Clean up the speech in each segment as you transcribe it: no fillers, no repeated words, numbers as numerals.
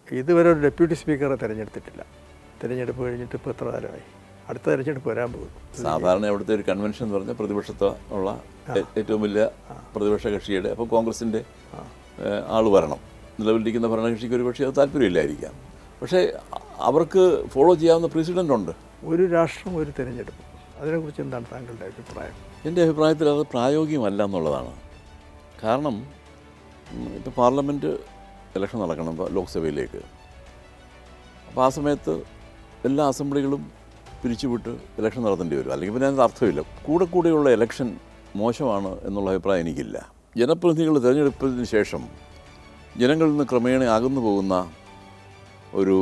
ഇതുവരെ ഒരു ഡെപ്യൂട്ടി സ്പീക്കറെ തിരഞ്ഞെടുത്തിട്ടില്ല. തിരഞ്ഞെടുപ്പ് കഴിഞ്ഞിട്ട് ഇപ്പോൾ എത്ര കാലമായി? അടുത്ത തിരഞ്ഞെടുപ്പ് വരാൻ പോകും. സാധാരണ അവിടുത്തെ ഒരു കൺവെൻഷൻ എന്ന് പറഞ്ഞാൽ പ്രതിപക്ഷത്തുള്ള ഏറ്റവും വലിയ പ്രതിപക്ഷ കക്ഷിയുടെ, അപ്പോൾ കോൺഗ്രസിൻ്റെ ആൾ വരണം. നിലവിലിരിക്കുന്ന ഭരണകക്ഷിക്ക് ഒരു പക്ഷേ അത് താല്പര്യമില്ലായിരിക്കാം. പക്ഷേ അവർക്ക് ഫോളോ ചെയ്യാവുന്ന പ്രസിഡൻ്റ് ഉണ്ട്. ഒരു രാഷ്ട്രം ഒരു തിരഞ്ഞെടുപ്പ്, അതിനെക്കുറിച്ച് എന്താണ് താങ്കളുടെ അഭിപ്രായം? എൻ്റെ അഭിപ്രായത്തിൽ അത് പ്രായോഗികമല്ല എന്നുള്ളതാണ്. കാരണം ഇപ്പോൾ പാർലമെൻറ്റ് ഇലക്ഷൻ നടക്കണം, ഇപ്പോൾ ലോക്സഭയിലേക്ക്. അപ്പോൾ ആ സമയത്ത് എല്ലാ അസംബ്ലികളും പിരിച്ചുവിട്ട് ഇലക്ഷൻ നടത്തേണ്ടി വരും. അല്ലെങ്കിൽ പിന്നെ അതിന് അർത്ഥമില്ല. കൂടെയുള്ള ഇലക്ഷൻ മോശമാണ് എന്നുള്ള അഭിപ്രായം എനിക്കില്ല. ജനപ്രതിനിധികൾ തിരഞ്ഞെടുപ്പതിന് ശേഷം ജനങ്ങളിൽ നിന്ന് ക്രമേണ അകന്നു പോകുന്ന ഒരു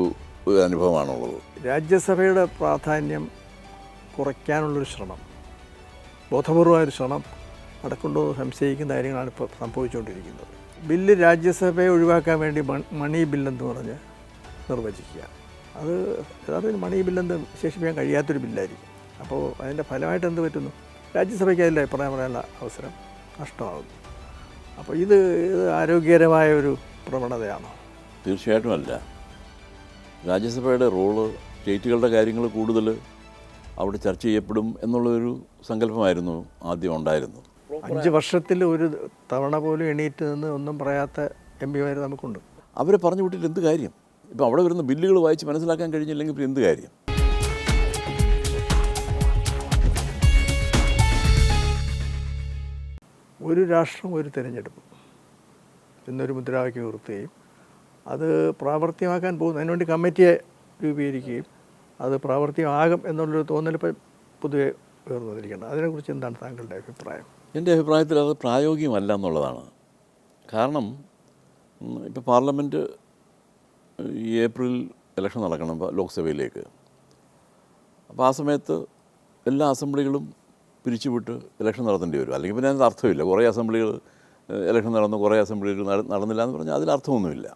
അനുഭവമാണുള്ളത്. രാജ്യസഭയുടെ പ്രാധാന്യം കുറയ്ക്കാനുള്ളൊരു ശ്രമം, ബോധപൂർവമായൊരു ശ്രമം നടക്കുന്നുണ്ടോ എന്ന് സംശയിക്കുന്ന കാര്യങ്ങളാണ് ഇപ്പോൾ സംഭവിച്ചുകൊണ്ടിരിക്കുന്നത്. ബില്ല് രാജ്യസഭയെ ഒഴിവാക്കാൻ വേണ്ടി മണി ബില്ലെന്ന് പറഞ്ഞ് നിർവചിക്കുക. അത് യഥാർത്ഥത്തിൽ മണി ബില്ലെന്ന് വിശേഷിപ്പിക്കാൻ കഴിയാത്തൊരു ബില്ലായിരിക്കും. അപ്പോൾ അതിൻ്റെ ഫലമായിട്ട് എന്ത് പറ്റുന്നു? രാജ്യസഭയ്ക്ക് അതിൽ അഭിപ്രായം പറയാനുള്ള അവസരം നഷ്ടമാകുന്നു. അപ്പോൾ ഇത് ആരോഗ്യകരമായ ഒരു പ്രവണതയാണോ? തീർച്ചയായിട്ടും അല്ല. രാജ്യസഭയുടെ റോള് സ്റ്റേറ്റുകളുടെ കാര്യങ്ങൾ കൂടുതൽ അവിടെ ചർച്ച ചെയ്യപ്പെടും എന്നുള്ളൊരു സങ്കല്പമായിരുന്നു ആദ്യം ഉണ്ടായിരുന്നത്. 5 വർഷത്തിൽ ഒരു തവണ പോലും എണീറ്റ് നിന്ന് ഒന്നും പറയാത്ത എം പിമാർ നമുക്കുണ്ട്. അവരെ പറഞ്ഞു വിട്ടിട്ട് എന്ത് കാര്യം? ഇപ്പോൾ അവിടെ വരുന്ന ബില്ലുകൾ വായിച്ച് മനസ്സിലാക്കാൻ കഴിഞ്ഞില്ലെങ്കിൽ പിന്നെ എന്ത് കാര്യം? ഒരു രാഷ്ട്രം ഒരു തിരഞ്ഞെടുപ്പ് എന്നൊരു മുദ്രാവാക്യം ഉയർത്തുകയും അത് പ്രാവർത്തികമാക്കാൻ പോകുന്നു, അതിനുവേണ്ടി കമ്മിറ്റിയെ രൂപീകരിക്കുകയും അത് പ്രാവർത്തികമാകും എന്നുള്ളൊരു തോന്നൽ ഇപ്പോൾ പൊതുവെ ഉയർന്നു വന്നിരിക്കുന്നത്. അതിനെക്കുറിച്ച് എന്താണ് താങ്കളുടെ അഭിപ്രായം? എൻ്റെ അഭിപ്രായത്തിൽ അത് പ്രായോഗികമല്ല എന്നുള്ളതാണ്. കാരണം ഇപ്പോൾ പാർലമെൻറ്റ് ഈ ഏപ്രിൽ ഇലക്ഷൻ നടക്കണം ലോക്സഭയിലേക്ക്. അപ്പോൾ ആ സമയത്ത് എല്ലാ അസംബ്ലികളും പിരിച്ചുവിട്ട് ഇലക്ഷൻ നടത്തേണ്ടി വരും. അല്ലെങ്കിൽ പിന്നെ അതിന് അർത്ഥമില്ല. കുറേ അസംബ്ലികൾ ഇലക്ഷൻ നടന്നു, കുറേ അസംബ്ലികൾ നടന്നില്ല എന്ന് പറഞ്ഞാൽ അതിൽ അർത്ഥമൊന്നുമില്ല.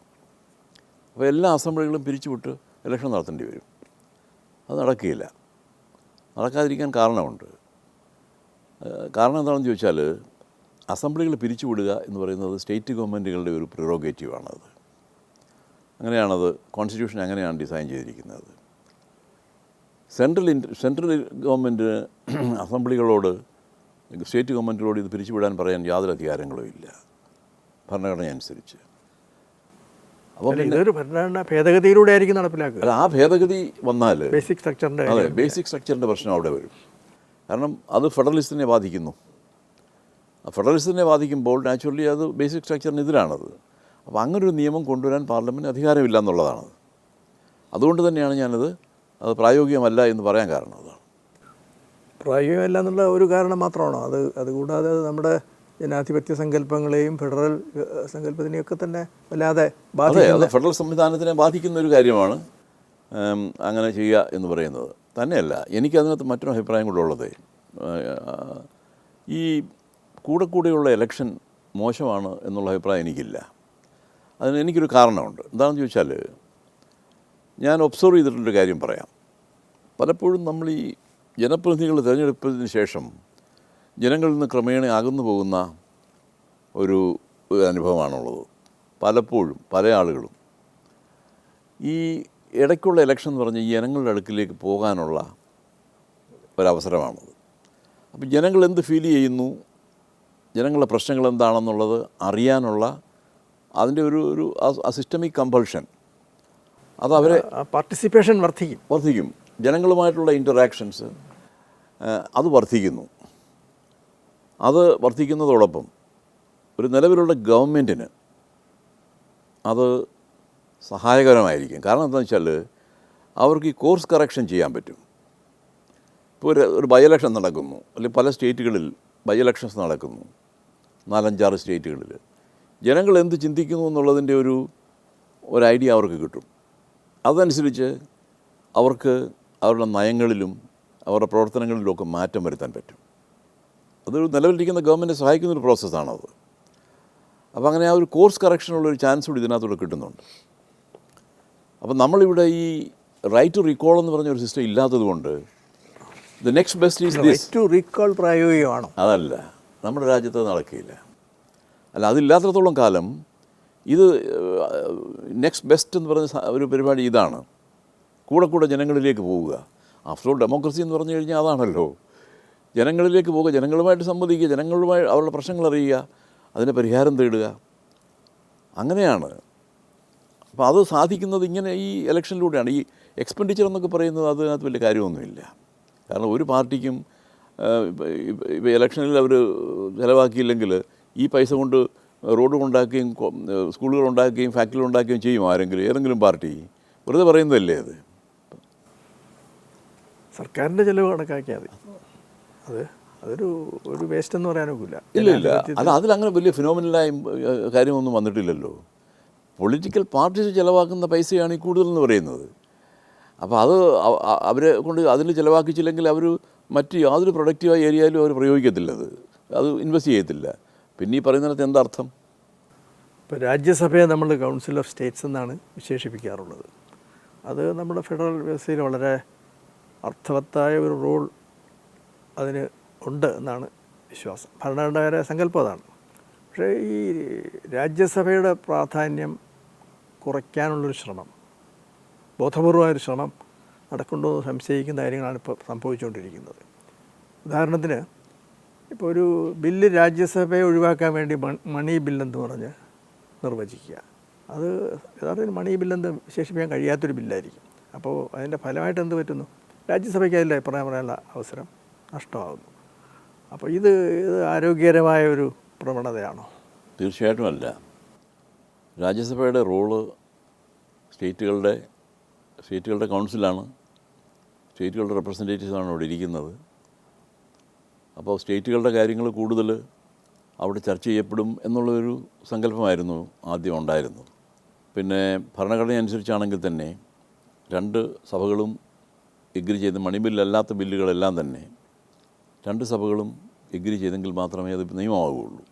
അപ്പോൾ എല്ലാ അസംബ്ലികളും പിരിച്ചുവിട്ട് ഇലക്ഷൻ നടത്തേണ്ടി വരും. അത് നടക്കുകയില്ല. നടക്കാതിരിക്കാൻ കാരണമുണ്ട്. കാരണം എന്താണെന്ന് ചോദിച്ചാൽ, അസംബ്ലികൾ പിരിച്ചുവിടുക എന്ന് പറയുന്നത് സ്റ്റേറ്റ് ഗവൺമെൻറ്റുകളുടെ ഒരു പ്രിറോഗേറ്റീവാണത്. അങ്ങനെയാണത്, കോൺസ്റ്റിറ്റ്യൂഷൻ അങ്ങനെയാണ് ഡിസൈൻ ചെയ്തിരിക്കുന്നത്. സെൻട്രൽ ഗവൺമെൻറ് അസംബ്ലികളോട്, സ്റ്റേറ്റ് ഗവൺമെൻറ്റുകളോട് ഇത് പിരിച്ചുവിടാൻ പറയാൻ യാതൊരു അധികാരങ്ങളും ഇല്ല ഭരണഘടന അനുസരിച്ച്. അപ്പോൾ ഇതൊരു ഭരണഘടന ഭേദഗതിയിലൂടെ ആയിരിക്കും നടപ്പിലാക്കുക. അല്ല, ആ ഭേദഗതി വന്നാൽ ബേസിക് സ്ട്രക്ചറിൻ്റെ, അതെ, ബേസിക് സ്ട്രക്ചറിൻ്റെ പ്രശ്നം അവിടെ വരും. കാരണം അത് ഫെഡറലിസത്തിനെ ബാധിക്കുന്നു. ഫെഡറലിസത്തിനെ ബാധിക്കുമ്പോൾ നാച്ചുറലി അത് ബേസിക് സ്ട്രക്ചറിന് എതിരാണത്. അപ്പോൾ അങ്ങനൊരു നിയമം കൊണ്ടുവരാൻ പാർലമെൻറ്റിന് അധികാരമില്ല എന്നുള്ളതാണത്. അതുകൊണ്ട് തന്നെയാണ് ഞാനത് പ്രായോഗികമല്ല എന്ന് പറയാൻ കാരണം. അതാണ് പ്രായോഗികമല്ല എന്നുള്ള ഒരു കാരണം മാത്രമാണോ? അതുകൂടാതെ നമ്മുടെ ജനാധിപത്യ സങ്കല്പങ്ങളെയും ഫെഡറൽ സങ്കല്പത്തിനെയൊക്കെ തന്നെ വല്ലാതെ ബാധിക്കും. ഫെഡറൽ സംവിധാനത്തിനെ ബാധിക്കുന്ന ഒരു കാര്യമാണ് അങ്ങനെ ചെയ്യുക എന്ന് പറയുന്നത്. തന്നെയല്ല, എനിക്കതിനകത്ത് മറ്റൊരു അഭിപ്രായം കൂടെ ഉള്ളത്, ഈ കൂടെയുള്ള ഇലക്ഷൻ മോശമാണ് എന്നുള്ള അഭിപ്രായം എനിക്കില്ല. അതിന് എനിക്കൊരു കാരണമുണ്ട്. എന്താണെന്ന് ചോദിച്ചാൽ, ഞാൻ ഒബ്സർവ് ചെയ്തിട്ടുള്ളൊരു കാര്യം പറയാം. പലപ്പോഴും നമ്മൾ ഈ ജനപ്രതിനിധികൾ തിരഞ്ഞെടുപ്പതിന് ശേഷം ജനങ്ങളിൽ നിന്ന് ക്രമേണ അകന്നു പോകുന്ന ഒരു അനുഭവമാണുള്ളത്. പലപ്പോഴും പല ആളുകളും ഈ ഇടയ്ക്കുള്ള ഇലക്ഷൻ എന്ന് പറഞ്ഞാൽ ഈ ജനങ്ങളുടെ അടുക്കിലേക്ക് പോകാനുള്ള ഒരവസരമാണത്. അപ്പോൾ ജനങ്ങൾ എന്ത് ഫീൽ ചെയ്യുന്നു, ജനങ്ങളുടെ പ്രശ്നങ്ങൾ എന്താണെന്നുള്ളത് അറിയാനുള്ള അതിൻ്റെ ഒരു സിസ്റ്റമിക് കമ്പൾഷൻ, അത് അവരെ പാർട്ടിസിപ്പേഷൻ വർദ്ധിക്കും. ജനങ്ങളുമായിട്ടുള്ള ഇൻറ്ററാക്ഷൻസ് അത് വർദ്ധിക്കുന്നു. അത് വർദ്ധിക്കുന്നതോടൊപ്പം ഒരു നിലവിലുള്ള ഗവൺമെൻറ്റിന് അത് സഹായകരമായിരിക്കും. കാരണം എന്താണെന്ന് വെച്ചാൽ, അവർക്ക് ഈ കോഴ്സ് കറക്ഷൻ ചെയ്യാൻ പറ്റും. ഇപ്പോൾ ഒരു ബൈ ഇലക്ഷൻ നടക്കുന്നു, അല്ലെങ്കിൽ പല സ്റ്റേറ്റുകളിൽ ബൈ ഇലക്ഷൻസ് നടക്കുന്നു, 4-5-6 സ്റ്റേറ്റുകളിൽ. ജനങ്ങൾ എന്ത് ചിന്തിക്കുന്നു എന്നുള്ളതിൻ്റെ ഒരു ഐഡിയ അവർക്ക് കിട്ടും. അതനുസരിച്ച് അവർക്ക് അവരുടെ നയങ്ങളിലും അവരുടെ പ്രവർത്തനങ്ങളിലുമൊക്കെ മാറ്റം വരുത്താൻ പറ്റും. അതൊരു നിലവിലിരിക്കുന്ന ഗവൺമെൻറ് സഹായിക്കുന്നൊരു പ്രോസസ്സാണത്. അപ്പോൾ അങ്ങനെ ആ ഒരു കോഴ്സ് കറക്ഷനുള്ളൊരു ചാൻസ് കൂടി ഇതിനകത്തൂടെ കിട്ടുന്നുണ്ട്. അപ്പോൾ നമ്മളിവിടെ ഈ റൈറ്റ് ടു റീകോൾ എന്ന് പറഞ്ഞൊരു സിസ്റ്റം ഇല്ലാത്തത് കൊണ്ട് the next best is this. To recall പ്രായോഗികമാണോ? അതല്ല, നമ്മുടെ രാജ്യത്ത് നടക്കില്ല. അല്ല, അതില്ലാത്തടത്തോളം കാലം ഇത് നെക്സ്റ്റ് ബെസ്റ്റ് എന്ന് പറഞ്ഞ ഒരു പരിപാടി ഇതാണ്. കൂടെ ജനങ്ങളിലേക്ക് പോവുക. ആഫ്റ്റർ ഓൾ ഡെമോക്രസി എന്ന് പറഞ്ഞു കഴിഞ്ഞാൽ അതാണല്ലോ. ജനങ്ങളിലേക്ക് പോവുക, ജനങ്ങളുമായിട്ട് സംവദിക്കുക, ജനങ്ങളുമായി അവരുടെ പ്രശ്നങ്ങൾ അറിയുക, അതിന് പരിഹാരം തേടുക. അങ്ങനെയാണ്. അപ്പോൾ അത് സാധിക്കുന്നത് ഇങ്ങനെ ഈ ഇലക്ഷനിലൂടെയാണ്. ഈ എക്സ്പെൻഡിച്ചർ എന്നൊക്കെ പറയുന്നത് അതിനകത്ത് വലിയ കാര്യമൊന്നുമില്ല. കാരണം ഒരു പാർട്ടിക്കും ഇപ്പോൾ ഇലക്ഷനിൽ അവർ ചിലവാക്കിയില്ലെങ്കിൽ ഈ പൈസ കൊണ്ട് റോഡ് ഉണ്ടാക്കുകയും സ്കൂളുകൾ ഉണ്ടാക്കുകയും ഫാക്ടറികൾ ഉണ്ടാക്കുകയും ചെയ്യും ഏതെങ്കിലും പാർട്ടി. വെറുതെ പറയുന്നതല്ലേ അത്. സർക്കാരിൻ്റെ ചിലവ് കണക്കാക്കിയാൽ മതി. അതൊരു വേസ്റ്റ് എന്ന് പറയാനൊക്കില്ല. ഇല്ല. അതിലങ്ങനെ വലിയ ഫിനോമിനലായ കാര്യമൊന്നും വന്നിട്ടില്ലല്ലോ. പൊളിറ്റിക്കൽ പാർട്ടീസ് ചിലവാക്കുന്ന പൈസയാണ് ഈ കൂടുതലെന്ന് പറയുന്നത്. അപ്പോൾ അത് അവരെ കൊണ്ട് അതിൽ ചിലവാക്കിച്ചില്ലെങ്കിൽ അവർ മറ്റ് യാതൊരു പ്രൊഡക്റ്റീവായ ഏരിയയിലും അവർ പ്രയോഗിക്കത്തില്ല. അത് ഇൻവെസ്റ്റ് ചെയ്യത്തില്ല. പിന്നെ ഈ പറയുന്നതിനകത്ത് എന്താർത്ഥം? ഇപ്പോൾ രാജ്യസഭയെ നമ്മൾ കൗൺസിൽ ഓഫ് സ്റ്റേറ്റ്സ് എന്നാണ് വിശേഷിപ്പിക്കാറുള്ളത്. അത് നമ്മുടെ ഫെഡറൽ വ്യവസ്ഥയിൽ വളരെ അർത്ഥവത്തായ ഒരു റോൾ അതിന് ഉണ്ട് എന്നാണ് വിശ്വാസം. ഭരണഘടനാപരമായ സങ്കല്പം അതാണ്. പക്ഷേ ഈ രാജ്യസഭയുടെ പ്രാധാന്യം കുറയ്ക്കാനുള്ളൊരു ശ്രമം, ബോധപൂർവമായൊരു ശ്രമം നടക്കുന്നുണ്ടോ എന്ന് സംശയിക്കുന്ന കാര്യങ്ങളാണ് ഇപ്പോൾ സംഭവിച്ചുകൊണ്ടിരിക്കുന്നത്. ഉദാഹരണത്തിന് ഇപ്പോൾ ഒരു ബില്ല് രാജ്യസഭയെ ഒഴിവാക്കാൻ വേണ്ടി മണി ബില്ലെന്ന് പറഞ്ഞ് നിർവചിക്കുക. അത് യഥാർത്ഥത്തിൽ മണി ബില്ലെന്ന് വിശേഷിപ്പിക്കാൻ കഴിയാത്തൊരു ബില്ലായിരിക്കും. അപ്പോൾ അതിൻ്റെ ഫലമായിട്ട് എന്ത് പറ്റുന്നു? രാജ്യസഭയ്ക്ക് അതിൽ അഭിപ്രായം പറയാനുള്ള അവസരം നഷ്ടമാകുന്നു. അപ്പോൾ ഇത് ആരോഗ്യകരമായ ഒരു പ്രവണതയാണോ? തീർച്ചയായിട്ടും അല്ല. രാജ്യസഭയുടെ റോള് സ്റ്റേറ്റുകളുടെ കൗൺസിലാണ്. സ്റ്റേറ്റുകളുടെ റെപ്രസെൻറ്റേറ്റീവ്സാണ് അവിടെ ഇരിക്കുന്നത്. അപ്പോൾ സ്റ്റേറ്റുകളുടെ കാര്യങ്ങൾ കൂടുതൽ അവിടെ ചർച്ച ചെയ്യപ്പെടും എന്നുള്ളൊരു സങ്കല്പമായിരുന്നു ആദ്യം ഉണ്ടായിരുന്നത്. പിന്നെ ഭരണഘടന അനുസരിച്ചാണെങ്കിൽ തന്നെ രണ്ട് സഭകളും എഗ്രി ചെയ്ത് മണിബില്ലല്ലാത്ത ബില്ലുകളെല്ലാം തന്നെ രണ്ട് സഭകളും എഗ്രി ചെയ്തെങ്കിൽ മാത്രമേ അത് നിയമമാവുകയുള്ളൂ.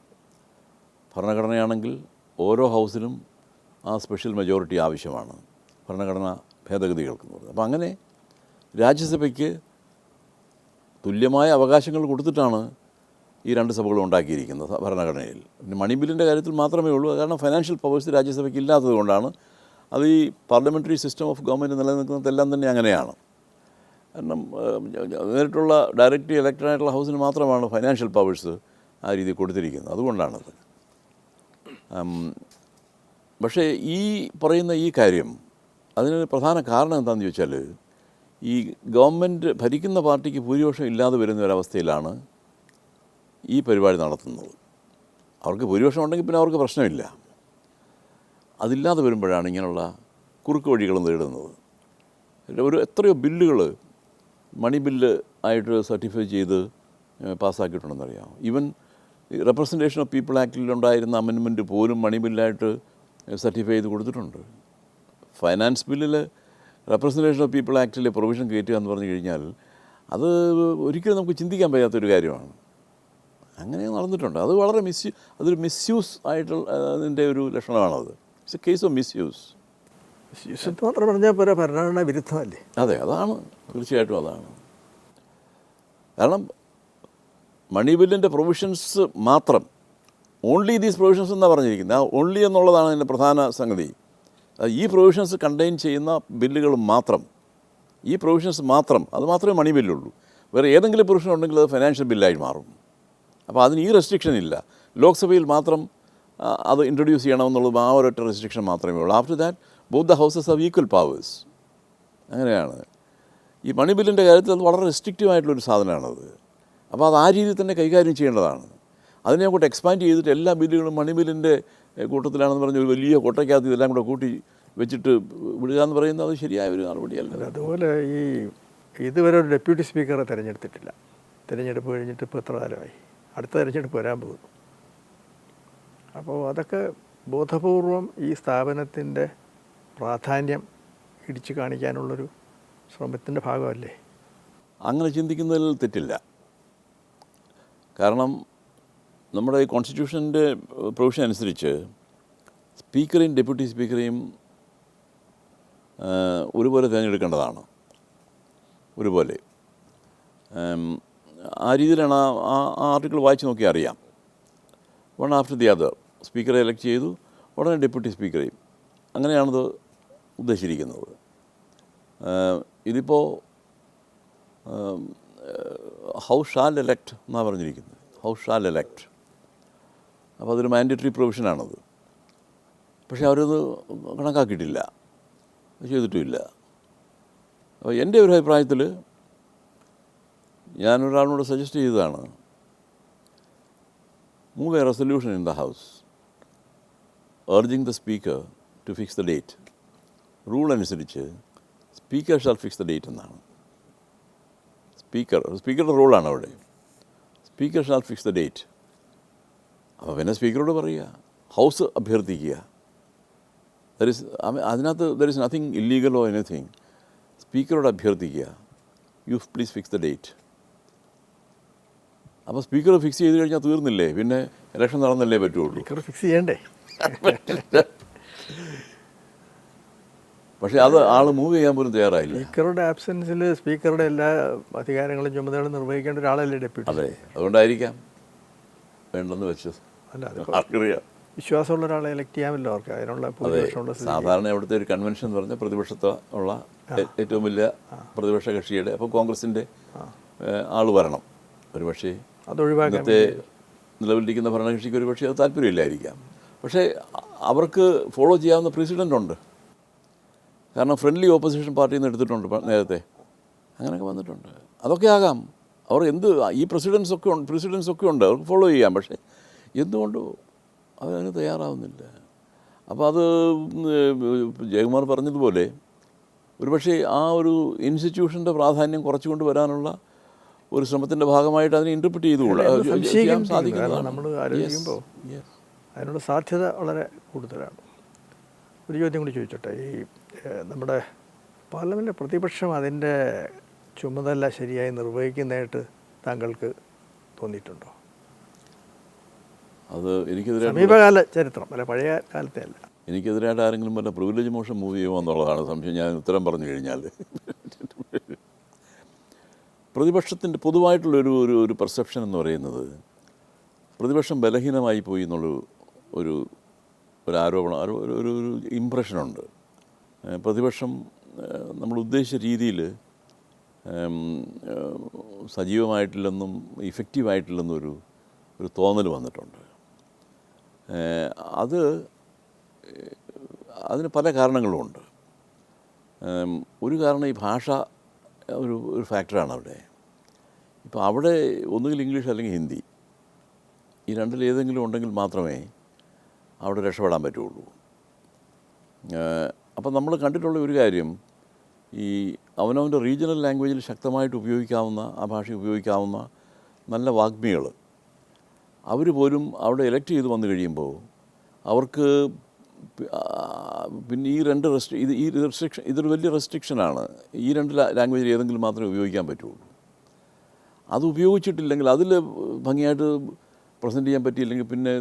ഭരണഘടനയാണെങ്കിൽ ഓരോ ഹൗസിലും ആ സ്പെഷ്യൽ മെജോറിറ്റി ആവശ്യമാണ് ഭരണഘടന ഭേദഗതികൾക്ക്. അപ്പോൾ അങ്ങനെ രാജ്യസഭയ്ക്ക് തുല്യമായ അവകാശങ്ങൾ കൊടുത്തിട്ടാണ് ഈ രണ്ട് സഭകളും ഉണ്ടാക്കിയിരിക്കുന്നത് ഭരണഘടനയിൽ. പിന്നെ മണി ബില്ലിൻ്റെ കാര്യത്തിൽ മാത്രമേ ഉള്ളൂ. കാരണം ഫൈനാൻഷ്യൽ പവേഴ്സ് രാജ്യസഭയ്ക്ക് ഇല്ലാത്തത് കൊണ്ടാണ്. അത് ഈ പാർലമെൻ്ററി സിസ്റ്റം ഓഫ് ഗവൺമെൻറ് നിലനിൽക്കുന്നതെല്ലാം തന്നെ അങ്ങനെയാണ്. കാരണം നേരിട്ടുള്ള ഡയറക്റ്റ്ലി ഇലക്റ്റഡ് ആയിട്ടുള്ള ഹൗസിന് മാത്രമാണ് ഫൈനാൻഷ്യൽ പവേഴ്സ് ആ രീതിയിൽ കൊടുത്തിരിക്കുന്നത്. അതുകൊണ്ടാണത്. പക്ഷേ ഈ പറയുന്ന ഈ കാര്യം അതിന് പ്രധാന കാരണം എന്താണെന്ന് ചോദിച്ചാൽ ഈ ഗവൺമെൻറ് ഭരിക്കുന്ന പാർട്ടിക്ക് ഭൂരിപക്ഷം ഇല്ലാതെ വരുന്ന ഒരവസ്ഥയിലാണ് ഈ പരിപാടി നടത്തുന്നത്. അവർക്ക് ഭൂരിപക്ഷം ഉണ്ടെങ്കിൽ പിന്നെ അവർക്ക് പ്രശ്നമില്ല. അതില്ലാതെ വരുമ്പോഴാണ് ഇങ്ങനെയുള്ള കുറുക്ക് വഴികൾ നേടുന്നത്. എത്രയോ ബില്ലുകൾ മണി ബില്ല് ആയിട്ട് സർട്ടിഫൈ ചെയ്ത് പാസ്സാക്കിയിട്ടുണ്ടെന്നറിയാം. ഈവൻ റെപ്രസെൻറ്റേഷൻ ഓഫ് പീപ്പിൾ ആക്ടിലുണ്ടായിരുന്ന അമെൻമെൻറ്റ് പോലും മണി ബില്ലായിട്ട് സർട്ടിഫൈ ചെയ്ത് കൊടുത്തിട്ടുണ്ട്. ഫൈനാൻസ് ബില്ലിൽ റെപ്രസെൻറ്റേഷൻ ഓഫ് പീപ്പിൾ ആക്ടിലെ പ്രൊവിഷൻ കയറ്റുക എന്ന് പറഞ്ഞു കഴിഞ്ഞാൽ അത് ഒരിക്കലും നമുക്ക് ചിന്തിക്കാൻ പറ്റാത്തൊരു കാര്യമാണ്. അങ്ങനെ നടന്നിട്ടുണ്ട്. അത് വളരെ അതൊരു മിസ്യൂസ് ആയിട്ടുള്ള അതിൻ്റെ ഒരു ലക്ഷണമാണത്. It's a case of misuse. Misuse എന്ന് മാത്രം പറഞ്ഞാൽ പോലെ ഭരണഘടനാ വിരുദ്ധമല്ലേ? അതെ, അതാണ്. തീർച്ചയായിട്ടും അതാണ്. കാരണം മണി ബില്ലിൻ്റെ പ്രൊവിഷൻസ് മാത്രം, ഓൺലി ദീസ് പ്രൊവിഷൻസ് എന്നാണ് പറഞ്ഞിരിക്കുന്നത്. ആ ഓൺലി എന്നുള്ളതാണ് അതിൻ്റെ പ്രധാന സംഗതി. ഈ പ്രൊവിഷൻസ് കണ്ടെയ്ൻ ചെയ്യുന്ന ബില്ലുകൾ മാത്രം, ഈ പ്രൊവിഷൻസ് മാത്രം, അത് മാത്രമേ മണി ബില്ലുള്ളൂ. വേറെ ഏതെങ്കിലും പ്രൊവിഷൻ ഉണ്ടെങ്കിൽ അത് ഫൈനാൻഷ്യൽ ബില്ലായി മാറും. അപ്പോൾ അതിന് ഈ റെസ്ട്രിക്ഷൻ ഇല്ല. ലോക്സഭയിൽ മാത്രം അത് ഇൻട്രൊഡ്യൂസ് ചെയ്യണമെന്നുള്ളത് ആ ഒരൊറ്റ റെസ്ട്രിക്ഷൻ മാത്രമേ ഉള്ളൂ. After that both the houses have equal powers. അങ്ങനെയാണ്. ഈ മണി ബില്ലിൻ്റെ കാര്യത്തിൽ അത് വളരെ റെസ്ട്രിക്റ്റീവ് ആയിട്ടുള്ളൊരു സാധനമാണത്. അപ്പോൾ അത് ആ രീതിയിൽ തന്നെ കൈകാര്യം ചെയ്യേണ്ടതാണ്. അതിനെ അങ്ങോട്ട് എക്സ്പാൻഡ് ചെയ്തിട്ട് എല്ലാ ബില്ലുകളും മണി ബില്ലിൻ്റെ കൂട്ടത്തിലാണെന്ന് പറഞ്ഞ് ഒരു വലിയ കൊട്ടയ്ക്കകത്ത് ഇതെല്ലാം കൂടെ കൂട്ടി വെച്ചിട്ട് വിടുക എന്ന് പറയുന്നത് അത് ശരിയായ ഒരു നടപടിയല്ല. അതുപോലെ ഈ ഇതുവരെ ഒരു ഡെപ്യൂട്ടി സ്പീക്കറെ തിരഞ്ഞെടുത്തിട്ടില്ല. തിരഞ്ഞെടുപ്പ് കഴിഞ്ഞിട്ട് ഇപ്പോൾ എത്ര കാലമായി? അടുത്ത തിരഞ്ഞെടുപ്പ് വരാൻ പോകുന്നു. അപ്പോൾ അതൊക്കെ ബോധപൂർവം ഈ സ്ഥാപനത്തിൻ്റെ പ്രാധാന്യം ഇടിച്ചു കാണിക്കാനുള്ളൊരു ശ്രമത്തിൻ്റെ ഭാഗമല്ലേ? അങ്ങനെ ചിന്തിക്കുന്നതിൽ തെറ്റില്ല. കാരണം നമ്മുടെ ഈ കോൺസ്റ്റിറ്റ്യൂഷൻ്റെ പ്രൊവിഷൻ അനുസരിച്ച് സ്പീക്കറെയും ഡെപ്യൂട്ടി സ്പീക്കറെയും ഒരുപോലെ തിരഞ്ഞെടുക്കേണ്ടതാണ്. ഒരുപോലെ ആ രീതിയിലാണ് ആ ആർട്ടിക്കിൾ വായിച്ച് നോക്കിയാൽ അറിയാം. വൺ ആഫ്റ്റർ ദി അതർ സ്പീക്കറെ എലക്ട് ചെയ്തു, ഉടനെ ഡെപ്യൂട്ടി സ്പീക്കറെയും. അങ്ങനെയാണത് ഉദ്ദേശിച്ചിരിക്കുന്നത്. ഇതിപ്പോൾ ഹൗസ് ഷാൽ എലക്ട് എന്നാണ് പറഞ്ഞിരിക്കുന്നത്. House shall elect. അപ്പോൾ അതൊരു മാൻഡേറ്ററി പ്രൊവിഷനാണത്. പക്ഷേ അവരത് കണക്കാക്കിയിട്ടില്ല, ചെയ്തിട്ടുമില്ല. അപ്പോൾ എൻ്റെ ഒരു അഭിപ്രായത്തിൽ ഞാനൊരാളിനോട് സജസ്റ്റ് ചെയ്തതാണ്, move a resolution in the house urging the speaker to fix the date. Rule അനുസരിച്ച് speaker shall fix the date എന്നാണ്. സ്പീക്കറുടെ റൂളാണ് അവിടെ. Speaker shall fix the date. അപ്പോൾ പിന്നെ സ്പീക്കറോട് പറയുക, ഹൗസ് അഭ്യർത്ഥിക്കുക. അതിനകത്ത് there is nothing illegal or anything. സ്പീക്കറോട് അഭ്യർത്ഥിക്കുക, you please fix the date. അപ്പോൾ സ്പീക്കർ ഫിക്സ് ചെയ്ത് കഴിഞ്ഞാൽ തീർന്നില്ലേ, പിന്നെ ഇലക്ഷൻ നടന്നല്ലേ പറ്റുള്ളൂ. സ്പീക്കർ ഫിക്സ് ചെയ്യണ്ടേ? പക്ഷേ അത് ആൾ മൂവ് ചെയ്യാൻ പോലും തയ്യാറായില്ല. സ്പീക്കറുടെ ആബ്സെൻസിൽ സ്പീക്കറുടെ എല്ലാ അധികാരങ്ങളും ചുമതലകളും നിർവഹിക്കേണ്ട ഒരാളല്ലേ ഡെപ്യൂട്ടി? അതെ, അതുകൊണ്ടായിരിക്കാം വേണ്ടെന്ന് വെച്ചത്. അല്ല, ആർക്കറിയാം. വിശ്വാസമുള്ള ഒരാളെ എലക്ട് ചെയ്യാമല്ലോ അവർക്ക്. അതിനുള്ള ഭൂരിപക്ഷമുള്ള സാധാരണ ഇവിടുത്തെ ഒരു കൺവെൻഷൻ എന്ന് പറഞ്ഞാൽ പ്രതിപക്ഷത്തുള്ള ഏറ്റവും വലിയ പ്രതിപക്ഷ കക്ഷിയുടെ, അപ്പോൾ കോൺഗ്രസിൻ്റെ ആൾ വരണം. ഒരു പക്ഷേ ഇന്നത്തെ നിലവിലിരിക്കുന്ന ഭരണകക്ഷിക്ക് ഒരു പക്ഷേ അത് താല്പര്യമില്ലായിരിക്കാം. പക്ഷേ അവർക്ക് ഫോളോ ചെയ്യാവുന്ന പ്രസിഡൻ്റ് ഉണ്ട്. കാരണം ഫ്രണ്ട്ലി ഓപ്പോസിഷൻ പാർട്ടിയിൽ നിന്ന് എടുത്തിട്ടുണ്ട് നേരത്തെ, അങ്ങനെയൊക്കെ വന്നിട്ടുണ്ട്. അതൊക്കെ ആകാം. അവർ ഈ പ്രസിഡൻസ് ഒക്കെ ഉണ്ട്, അവർക്ക് ഫോളോ ചെയ്യാം. പക്ഷേ എന്തുകൊണ്ട് അവരതിന് തയ്യാറാവുന്നില്ല? അപ്പോൾ അത് ജയകുമാർ പറഞ്ഞതുപോലെ ഒരുപക്ഷെ ആ ഒരു ഇൻസ്റ്റിറ്റ്യൂഷൻ്റെ പ്രാധാന്യം കുറച്ചുകൊണ്ട് വരാനുള്ള ഒരു ശ്രമത്തിൻ്റെ ഭാഗമായിട്ട് അതിനെ ഇൻ്റർപ്രിറ്റ് ചെയ്തുകൂടാ സാധിക്കുന്നതാണ്. നമ്മൾ ആലോചിക്കുമ്പോൾ അതിനുള്ള സാധ്യത വളരെ കൂടുതലാണ്. ഒരു ചോദ്യം കൂടി ചോദിച്ചോട്ടെ. ഈ നമ്മുടെ പാർലമെൻറ്റ് പ്രതിപക്ഷം അതിൻ്റെ ചുമതല ശരിയായി നിർവഹിക്കുന്നതായിട്ട് താങ്കൾക്ക് തോന്നിയിട്ടുണ്ടോ? അത് എനിക്കെതിരെ സമീപകാല ചരിത്രം അല്ല, പഴയ കാലത്തെ അല്ല. എനിക്കെതിരായിട്ട് ആരെങ്കിലും വല്ല പ്രിവിലേജ് മോഷൻ മൂവ് ചെയ്യുമോ എന്നുള്ളതാണ് സംശയം. ഞാൻ ഉത്തരം പറഞ്ഞു കഴിഞ്ഞാൽ പ്രതിപക്ഷത്തിൻ്റെ പൊതുവായിട്ടുള്ളൊരു ഒരു പെർസെപ്ഷൻ എന്ന് പറയുന്നത് പ്രതിപക്ഷം ബലഹീനമായി പോയി ഒരു ആരോപണം, ഒരു ഇംപ്രഷനുണ്ട്. പ്രതിപക്ഷം നമ്മൾ ഉദ്ദേശിച്ച രീതിയിൽ സജീവമായിട്ടില്ലെന്നും ഇഫക്റ്റീവായിട്ടില്ലെന്നും ഒരു തോന്നൽ വന്നിട്ടുണ്ട്. അതിന് പല കാരണങ്ങളുമുണ്ട്. ഒരു കാരണം ഈ ഭാഷ ഒരു ഫാക്ടറാണ് അവിടെ. ഇപ്പോൾ അവിടെ ഒന്നുകിൽ ഇംഗ്ലീഷ് അല്ലെങ്കിൽ ഹിന്ദി, ഈ രണ്ടിലേതെങ്കിലും ഉണ്ടെങ്കിൽ മാത്രമേ അവിടെ രക്ഷപ്പെടാൻ പറ്റുള്ളൂ. അപ്പം നമ്മൾ കണ്ടിട്ടുള്ള ഒരു കാര്യം, ഈ അവനവൻ്റെ റീജിയണൽ ലാംഗ്വേജിൽ ശക്തമായിട്ട് ഉപയോഗിക്കാവുന്ന, ആ ഭാഷ ഉപയോഗിക്കാവുന്ന നല്ല വാഗ്മികൾ അവർ പോലും അവിടെ എലക്ട് ചെയ്ത് വന്നു കഴിയുമ്പോൾ അവർക്ക് പിന്നെ ഇതൊരു വലിയ റെസ്ട്രിക്ഷനാണ്. ഈ രണ്ട് ലാംഗ്വേജിൽ ഏതെങ്കിലും മാത്രമേ ഉപയോഗിക്കാൻ പറ്റുള്ളൂ. അത് ഉപയോഗിച്ചിട്ടില്ലെങ്കിൽ, അതിൽ ഭംഗിയായിട്ട് പ്രസൻറ്റ് ചെയ്യാൻ പറ്റിയില്ലെങ്കിൽ പിന്നെ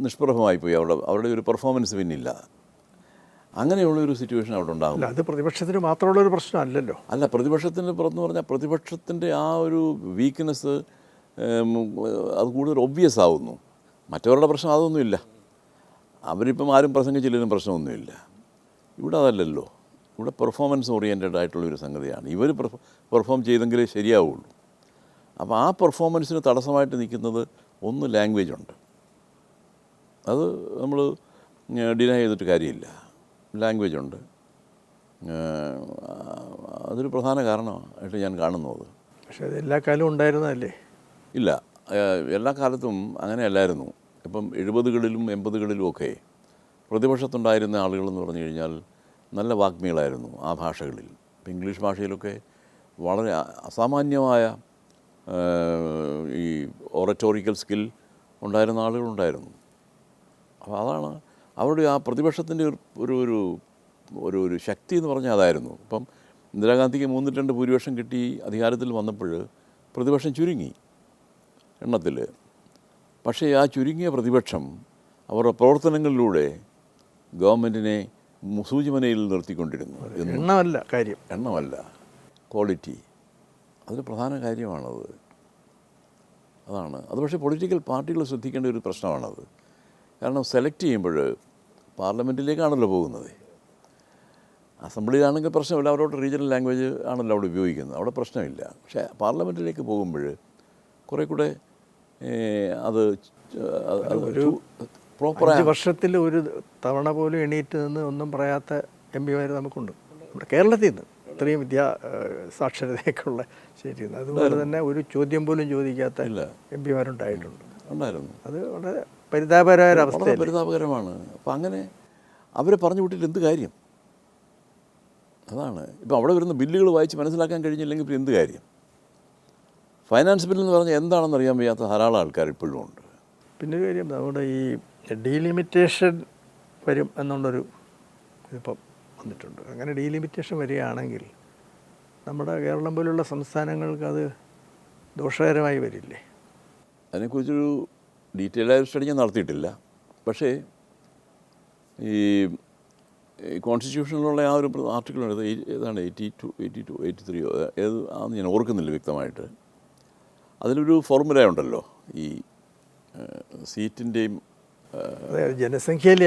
നിഷ്പ്രഭമായിപ്പോയി. അവരുടെ ഒരു പെർഫോമൻസ് പിന്നില്ല. അങ്ങനെയുള്ളൊരു സിറ്റുവേഷൻ അവിടെ ഉണ്ടാകും. അത് പ്രതിപക്ഷത്തിന് മാത്രമുള്ളൊരു പ്രശ്നമല്ലല്ലോ. അല്ല, പ്രതിപക്ഷത്തിൻ്റെ പുറത്ത് പറഞ്ഞാൽ പ്രതിപക്ഷത്തിൻ്റെ ആ ഒരു വീക്ക്നെസ് അത് കൂടുതൽ ഒബ്വിയസ് ആവുന്നു. മറ്റവരുടെ പ്രശ്നം അതൊന്നുമില്ല. അവരിപ്പം ആരും പ്രസംഗിച്ചില്ലെങ്കിലും പ്രശ്നമൊന്നുമില്ല. ഇവിടെ അതല്ലല്ലോ. ഇവിടെ പെർഫോമൻസ് ഓറിയൻറ്റഡ് ആയിട്ടുള്ളൊരു സംഗതിയാണ്. ഇവർ പെർഫോം ചെയ്തെങ്കിലേ ശരിയാവുള്ളൂ. അപ്പോൾ ആ പെർഫോമൻസിന് തടസ്സമായിട്ട് നിൽക്കുന്നത് ഒന്ന് ലാംഗ്വേജ് ഉണ്ട്. അത് നമ്മൾ ഡിനൈ ചെയ്തിട്ട് കാര്യമില്ല. ലാംഗ്വേജ് ഉണ്ട്. അതൊരു പ്രധാന കാരണമായിട്ട് ഞാൻ കാണുന്നത്. പക്ഷേ അത് എല്ലാ കാലവും ഉണ്ടായിരുന്നതല്ലേ? ഇല്ല, എല്ലാ കാലത്തും അങ്ങനെയല്ലായിരുന്നു. ഇപ്പം 70കളിലും 80കളിലും ഒക്കെ പ്രതിപക്ഷത്തുണ്ടായിരുന്ന ആളുകളെന്ന് പറഞ്ഞു കഴിഞ്ഞാൽ നല്ല വാഗ്മികളായിരുന്നു ആ ഭാഷകളിൽ. ഇപ്പം ഇംഗ്ലീഷ് ഭാഷയിലൊക്കെ വളരെ അസാമാന്യമായ ഈ ഓററ്റോറിക്കൽ സ്കിൽ ഉണ്ടായിരുന്ന ആളുകളുണ്ടായിരുന്നു. അപ്പോൾ അതാണ് അവരുടെ ആ പ്രതിപക്ഷത്തിൻ്റെ ഒരു ശക്തി എന്ന് പറഞ്ഞാൽ അതായിരുന്നു. ഇപ്പം ഇന്ദിരാഗാന്ധിക്ക് 3-2 ഭൂരിപക്ഷം കിട്ടി അധികാരത്തിൽ വന്നപ്പോൾ പ്രതിപക്ഷം ചുരുങ്ങി എണ്ണത്തിൽ. പക്ഷേ ആ ചുരുങ്ങിയ പ്രതിപക്ഷം അവരുടെ പ്രവർത്തനങ്ങളിലൂടെ ഗവൺമെൻറ്റിനെ സൂചിമനയിൽ നിർത്തിക്കൊണ്ടിരുന്നു. എണ്ണമല്ല കാര്യം, എണ്ണമല്ല ക്വാളിറ്റി. അതൊരു പ്രധാന കാര്യമാണത്. അതാണ് അത്. പക്ഷേ പൊളിറ്റിക്കൽ പാർട്ടികൾ ശ്രദ്ധിക്കേണ്ട ഒരു പ്രശ്നമാണത്. കാരണം സെലക്ട് ചെയ്യുമ്പോൾ പാർലമെൻറ്റിലേക്കാണല്ലോ പോകുന്നത്. അസംബ്ലിയിലാണെങ്കിൽ പ്രശ്നമില്ല, അവരോട് റീജിയണൽ ലാംഗ്വേജ് ആണല്ലോ അവിടെ ഉപയോഗിക്കുന്നത്, അവിടെ പ്രശ്നമില്ല. പക്ഷേ പാർലമെൻറ്റിലേക്ക് പോകുമ്പോൾ കുറേ കൂടെ അത് ഒരു പ്രോപ്പറായ 5 വർഷത്തിൽ ഒരു തവണ പോലും എണീറ്റ് നിന്ന് ഒന്നും പറയാത്ത എം പിമാർ നമുക്കുണ്ട് നമ്മുടെ കേരളത്തിൽ നിന്ന്. ഇത്രയും സാക്ഷരതയൊക്കെയുള്ള ശരി, അതുപോലെ തന്നെ ഒരു ചോദ്യം പോലും ചോദിക്കാത്ത എം പിമാരുണ്ടായിട്ടുണ്ട്, ഉണ്ടായിരുന്നു. അത് വളരെ പരിതാപകരമായ അവസ്ഥ, വളരെ പരിതാപകരമാണ്. അപ്പം അങ്ങനെ അവരെ പറഞ്ഞു വിട്ടിട്ട് എന്ത് കാര്യം? അതാണ് ഇപ്പം അവിടെ വരുന്ന ബില്ലുകൾ വായിച്ച് മനസ്സിലാക്കാൻ കഴിഞ്ഞില്ലെങ്കിൽ പിന്നെ എന്ത് കാര്യം? ഫൈനാൻസ് ബില്ലെന്ന് പറഞ്ഞാൽ എന്താണെന്ന് അറിയാൻ വയ്യാത്ത ധാരാളം ആൾക്കാർ ഇപ്പോഴും ഉണ്ട്. പിന്നെ ഒരു കാര്യം, നമ്മുടെ ഈ ഡീലിമിറ്റേഷൻ വരും എന്നുള്ളൊരു ഇതിപ്പം വന്നിട്ടുണ്ട്. അങ്ങനെ ഡീലിമിറ്റേഷൻ വരികയാണെങ്കിൽ നമ്മുടെ കേരളം പോലുള്ള സംസ്ഥാനങ്ങൾക്ക് അത് ദോഷകരമായി വരില്ലേ? അതിനെക്കുറിച്ചൊരു ഡീറ്റെയിൽഡായ സ്റ്റഡി ഞാൻ നടത്തിയിട്ടില്ല. പക്ഷേ ഈ കോൺസ്റ്റിറ്റ്യൂഷനിലുള്ള ആ ഒരു ആർട്ടിക്കിൾ എടുത്ത് ഏതാണ് 82 83 ഏത് ആണെന്ന് ഞാൻ ഓർക്കുന്നില്ല വ്യക്തമായിട്ട്. അതിലൊരു ഫോർമുല ഉണ്ടല്ലോ, ഈ സീറ്റിൻ്റെയും ജനസംഖ്യയുടെ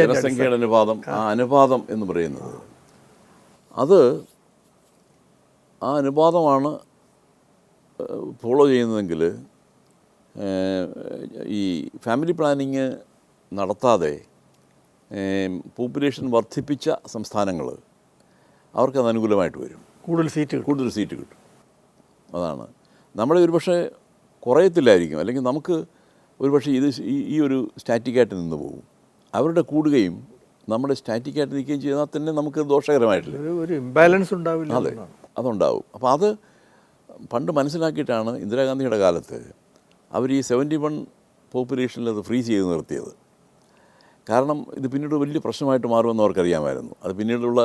അനുപാതം, ആ അനുപാതം എന്ന് പറയുന്നത്, അത് ആ അനുപാതമാണ് ഫോളോ ചെയ്യുന്നതെങ്കിൽ ഈ ഫാമിലി പ്ലാനിങ് നടത്താതെ പോപ്പുലേഷൻ വർദ്ധിപ്പിച്ച സംസ്ഥാനങ്ങൾ അവർക്കത് അനുകൂലമായിട്ട് വരും, കൂടുതൽ സീറ്റ് കിട്ടും. അതാണ് നമ്മുടെ ഒരു പക്ഷേ കുറയത്തില്ലായിരിക്കും, അല്ലെങ്കിൽ നമുക്ക് ഒരു പക്ഷേ ഇത് ഈ ഒരു സ്റ്റാറ്റിക്കായിട്ട് നിന്ന് പോകും. അവരുടെ കൂടുകയും നമ്മുടെ സ്റ്റാറ്റിക്കായിട്ട് നിൽക്കുകയും ചെയ്താൽ തന്നെ നമുക്ക് ദോഷകരമായിട്ടില്ല, ഒരു ഇംബാലൻസ് ഉണ്ടാവില്ല. അതെ, അതുണ്ടാവും. അപ്പോൾ അത് പണ്ട് മനസ്സിലാക്കിയിട്ടാണ് ഇന്ദിരാഗാന്ധിയുടെ കാലത്ത് അവർ ഈ 71 പോപ്പുലേഷനിൽ അത് ഫ്രീസ് ചെയ്ത് നിർത്തിയത്. കാരണം ഇത് പിന്നീട് വലിയ പ്രശ്നമായിട്ട് മാറുമെന്ന് അവർക്കറിയാമായിരുന്നു. അത് പിന്നീടുള്ള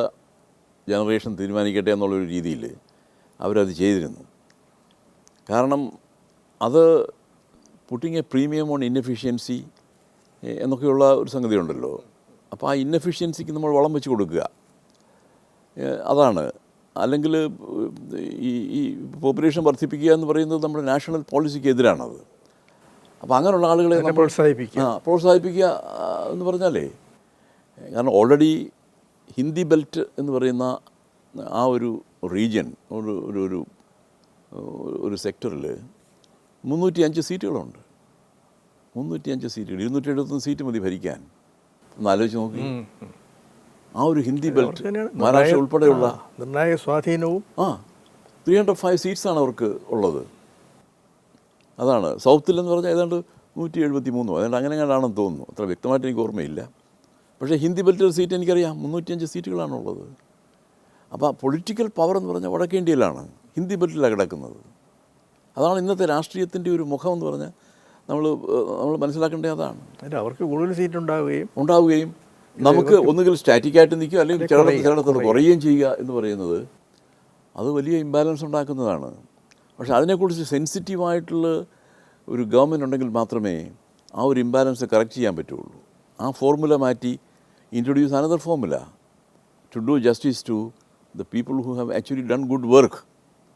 ജനറേഷൻ തീരുമാനിക്കട്ടെ എന്നുള്ളൊരു രീതിയിൽ അവരത് ചെയ്തിരുന്നു. കാരണം അത് പുട്ടിങ് എ പ്രീമിയം ഓൺ ഇന്നെഫിഷ്യൻസി എന്നൊക്കെയുള്ള ഒരു സംഗതി ഉണ്ടല്ലോ. അപ്പോൾ ആ ഇന്നെഫിഷ്യൻസിക്ക് നമ്മൾ വളം വെച്ച് കൊടുക്കുക, അതാണ്. അല്ലെങ്കിൽ ഈ പോപ്പുലേഷൻ വർദ്ധിപ്പിക്കുക എന്ന് പറയുന്നത് നമ്മുടെ നാഷണൽ പോളിസിക്ക് എതിരാണത്. അപ്പോൾ അങ്ങനെയുള്ള ആളുകളെ പ്രോത്സാഹിപ്പിക്കുക എന്ന് പറഞ്ഞാലേ, കാരണം ഓൾറെഡി ഹിന്ദി ബെൽറ്റ് എന്ന് പറയുന്ന ആ ഒരു റീജിയൻ, ഒരു സെക്ടറിൽ 305 സീറ്റുകളുണ്ട്. 305 സീറ്റുകൾ, 271 സീറ്റ് മതി ഭരിക്കാൻ. ഒന്ന് ആലോചിച്ച് നോക്കി. ആ ഒരു ഹിന്ദി ബെൽറ്റ്, മഹാരാഷ്ട്ര ഉൾപ്പെടെയുള്ള നിർണായക സ്വാധീനവും 305 സീറ്റ്സാണ് അവർക്ക് ഉള്ളത്. അതാണ്. സൗത്തിലെന്ന് പറഞ്ഞാൽ ഏതാണ്ട് 173 അതുകൊണ്ട് അങ്ങനെയാണെന്ന് തോന്നുന്നു, അത്ര വ്യക്തമായിട്ട് എനിക്ക് ഓർമ്മയില്ല. പക്ഷേ ഹിന്ദി ബെൽറ്റ് സീറ്റ് എനിക്കറിയാം, 305 സീറ്റുകളാണുള്ളത്. അപ്പോൾ പൊളിറ്റിക്കൽ പവർ എന്ന് പറഞ്ഞാൽ വടക്കേ ഇന്ത്യയിലാണ്, ഹിന്ദി ബെൽറ്റിലാണ് കിടക്കുന്നത്. അതാണ് ഇന്നത്തെ രാഷ്ട്രീയത്തിൻ്റെ ഒരു മുഖം എന്ന് പറഞ്ഞാൽ നമ്മൾ മനസ്സിലാക്കേണ്ടത് അതാണ്. അവർക്ക് കൂടുതൽ സീറ്റ് ഉണ്ടാവുകയും നമുക്ക് ഒന്നുകിൽ സ്റ്റാറ്റിക്കായിട്ട് നിൽക്കുക, അല്ലെങ്കിൽ ചിലയിടത്ത് കുറയുകയും ചെയ്യുക എന്ന് പറയുന്നത് അത് വലിയ ഇംബാലൻസ് ഉണ്ടാക്കുന്നതാണ്. പക്ഷേ അതിനെക്കുറിച്ച് സെൻസിറ്റീവായിട്ടുള്ള ഒരു ഗവൺമെൻറ് ഉണ്ടെങ്കിൽ മാത്രമേ ആ ഒരു ഇംബാലൻസ് കറക്റ്റ് ചെയ്യാൻ പറ്റുള്ളൂ. ആ ഫോർമുല മാറ്റി introduce another formula to do justice to the people who have actually done good work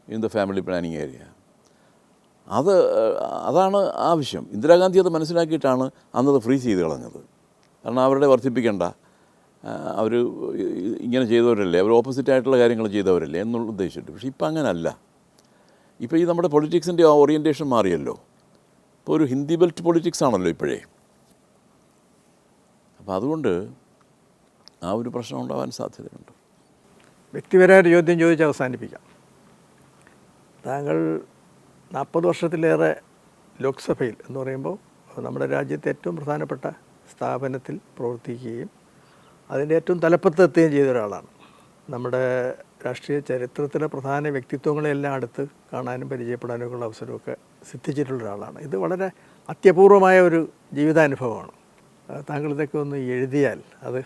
in the family planning area. അതാണ് ആവശ്യം. ഇന്ദിരാഗാന്ധി അത് മനസ്സിലാക്കിയിട്ടാണ് അന്നത് ഫ്രീസ് ചെയ്ത് കളഞ്ഞത്. കാരണം അവരുടെ വർദ്ധിപ്പിക്കേണ്ട, അവർ ഇങ്ങനെ ചെയ്തവരല്ലേ, അവർ ഓപ്പോസിറ്റായിട്ടുള്ള കാര്യങ്ങൾ ചെയ്തവരല്ലേ എന്നുള്ള ഉദ്ദേശിച്ചിട്ട്. പക്ഷേ ഇപ്പം അങ്ങനല്ല. ഇപ്പോൾ ഈ നമ്മുടെ പൊളിറ്റിക്സിൻ്റെ ആ ഓറിയൻറ്റേഷൻ മാറിയല്ലോ. ഇപ്പോൾ ഒരു ഹിന്ദി ബെൽറ്റ് പൊളിറ്റിക്സ് ആണല്ലോ ഇപ്പോഴേ. അപ്പോൾ അതുകൊണ്ട് ആ ഒരു പ്രശ്നം ഉണ്ടാവാൻ സാധ്യതയുണ്ട്. വ്യക്തിപരമായ ചോദ്യം ചോദിച്ച് അവസാനിപ്പിക്കാം. താങ്കൾ 40 വർഷത്തിലേറെ ലോക്സഭയിൽ എന്ന് പറയുമ്പോൾ നമ്മുടെ രാജ്യത്തെ ഏറ്റവും പ്രധാനപ്പെട്ട സ്ഥാപനത്തിൽ പ്രവർത്തിക്കുകയും അതിൻ്റെ ഏറ്റവും തലപ്പത്തെത്തുകയും ചെയ്ത ഒരാളാണ്. നമ്മുടെ രാഷ്ട്രീയ ചരിത്രത്തിലെ പ്രധാന വ്യക്തിത്വങ്ങളെല്ലാം അടുത്ത് കാണാനും പരിചയപ്പെടാനും ഉള്ള അവസരമൊക്കെ സിദ്ധിച്ചിട്ടുള്ള ഒരാളാണ്. ഇത് വളരെ അത്യപൂർവമായ ഒരു ജീവിതാനുഭവമാണ്. താങ്കൾ ഇതൊക്കെ ഒന്ന് എഴുതിയാൽ അത്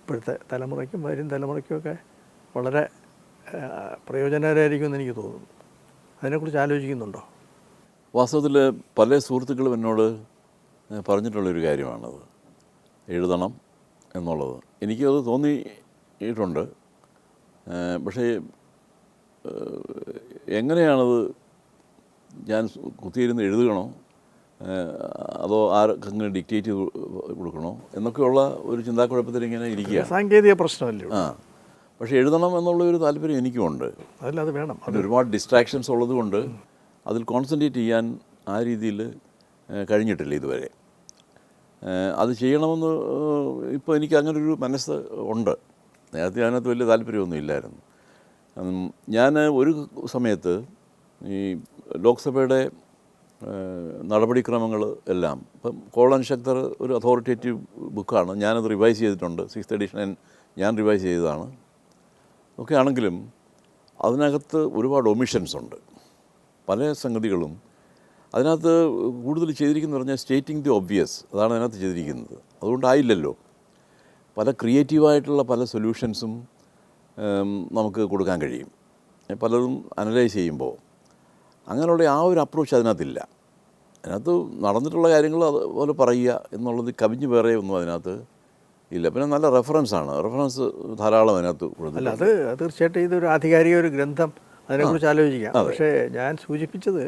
ഇപ്പോഴത്തെ തലമുറയ്ക്കും വരും തലമുറയ്ക്കുമൊക്കെ വളരെ പ്രയോജനകരമായിരിക്കുമെന്ന് എനിക്ക് തോന്നുന്നു. അതിനെക്കുറിച്ച് ആലോചിക്കുന്നുണ്ടോ? വാസ്തവത്തിൽ പല സുഹൃത്തുക്കളും എന്നോട് പറഞ്ഞിട്ടുള്ളൊരു കാര്യമാണത്, എഴുതണം എന്നുള്ളത്. എനിക്കത് തോന്നിയിട്ടുണ്ട്. പക്ഷേ എങ്ങനെയാണത് ഞാൻ കുത്തിയിരുന്ന് എഴുതണോ അതോ ആർക്കെങ്കിലും ഡിക്റ്റേറ്റ് ചെയ്ത് കൊടുക്കണോ എന്നൊക്കെയുള്ള ഒരു ചിന്താക്കുഴപ്പത്തിൽ ഇങ്ങനെ ഇരിക്കുക. സാങ്കേതിക പ്രശ്നമല്ലേ ആ, പക്ഷേ എഴുതണം എന്നുള്ളൊരു താല്പര്യം എനിക്കുമുണ്ട്. അതിലത് വേണം. പിന്നെ ഒരുപാട് ഡിസ്ട്രാക്ഷൻസ് ഉള്ളതുകൊണ്ട് അതിൽ കോൺസെൻട്രേറ്റ് ചെയ്യാൻ ആ രീതിയിൽ കഴിഞ്ഞിട്ടില്ല ഇതുവരെ. അത് ചെയ്യണമെന്ന് ഇപ്പോൾ എനിക്ക് അങ്ങനൊരു മനസ്സ് ഉണ്ട്. നേരത്തെ അതിനകത്ത് വലിയ താല്പര്യമൊന്നും ഇല്ലായിരുന്നു. ഞാൻ ഒരു സമയത്ത് ഈ ലോക്സഭയുടെ നടപടിക്രമങ്ങൾ എല്ലാം ഇപ്പം കോളൻ ശക്തർ ഒരു അതോറിറ്റേറ്റീവ് ബുക്കാണ്, ഞാനത് റിവൈസ് ചെയ്തിട്ടുണ്ട്. 6th എഡിഷൻ ഞാൻ റിവൈസ് ചെയ്തതാണ്. ഒക്കെ ആണെങ്കിലും അതിനകത്ത് ഒരുപാട് ഒമിഷൻസ് ഉണ്ട്. പല സംഗതികളും അതിനകത്ത് കൂടുതൽ ചെയ്തിരിക്കുന്നത് പറഞ്ഞാൽ സ്റ്റേറ്റിംഗ് ദി ഒബ്വിയസ്, അതാണ് അതിനകത്ത് ചെയ്തിരിക്കുന്നത്. അതുകൊണ്ടായില്ലല്ലോ പല ക്രിയേറ്റീവായിട്ടുള്ള പല സൊല്യൂഷൻസും നമുക്ക് കൊടുക്കാൻ കഴിയും പലതും അനലൈസ് ചെയ്യുമ്പോൾ. അങ്ങനെയുള്ള ആ ഒരു അപ്രോച്ച് അതിനകത്തില്ല. അതിനകത്ത് നടന്നിട്ടുള്ള കാര്യങ്ങൾ അതുപോലെ പറയുക എന്നുള്ളത് കവിഞ്ഞ് വേറെ ഒന്നും അതിനകത്ത് ഇല്ല. പിന്നെ നല്ല റെഫറൻസ് ധാരാളം അതിനകത്ത് അല്ല, അത് തീർച്ചയായിട്ടും ഇതൊരു ആധികാരിക ഒരു ഗ്രന്ഥം, അതിനെക്കുറിച്ച് ആലോചിക്കാം. പക്ഷേ ഞാൻ സൂചിപ്പിച്ചത്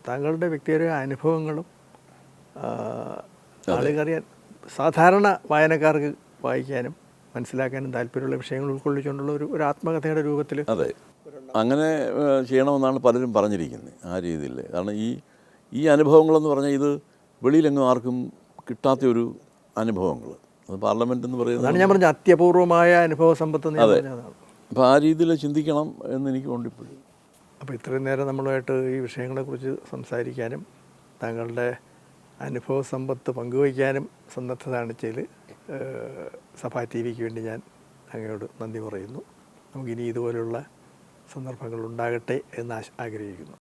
താങ്കളുടെ വ്യക്തിപരമായ അനുഭവങ്ങളും ആളുകറിയാൻ സാധാരണ വായനക്കാർക്ക് വായിക്കാനും മനസ്സിലാക്കാനും താല്പര്യമുള്ള വിഷയങ്ങൾ ഉൾക്കൊള്ളിച്ചുകൊണ്ടുള്ള ഒരു ആത്മകഥയുടെ രൂപത്തിൽ. അതെ, അങ്ങനെ ചെയ്യണമെന്നാണ് പലരും പറഞ്ഞിരിക്കുന്നത് ആ രീതിയിൽ. കാരണം ഈ അനുഭവങ്ങളെന്ന് പറഞ്ഞാൽ ഇത് വെളിയിലെങ്ങും ആർക്കും കിട്ടാത്തൊരു അനുഭവങ്ങൾ. അത് പാർലമെൻറ്റ് എന്ന് പറയുന്നത് ഞാൻ പറഞ്ഞ അത്യപൂർവമായ അനുഭവ സമ്പത്ത്. അതെ, അപ്പോൾ ആ രീതിയിൽ ചിന്തിക്കണം എന്ന് എനിക്ക് തോന്നിപ്പോഴും. അപ്പോൾ ഇത്രയും നേരം നമ്മളുമായിട്ട് ഈ വിഷയങ്ങളെക്കുറിച്ച് സംസാരിക്കാനും താങ്കളുടെ അനുഭവ സമ്പത്ത് പങ്കുവയ്ക്കാനും സന്നദ്ധത കാണിച്ചതിൽ സഭാ ടി വിക്ക് വേണ്ടി ഞാൻ അങ്ങയോട് നന്ദി പറയുന്നു. നമുക്കിനി ഇതുപോലുള്ള സന്ദർഭങ്ങൾ ഉണ്ടാകട്ടെ എന്ന് ആഗ്രഹിക്കുന്നു.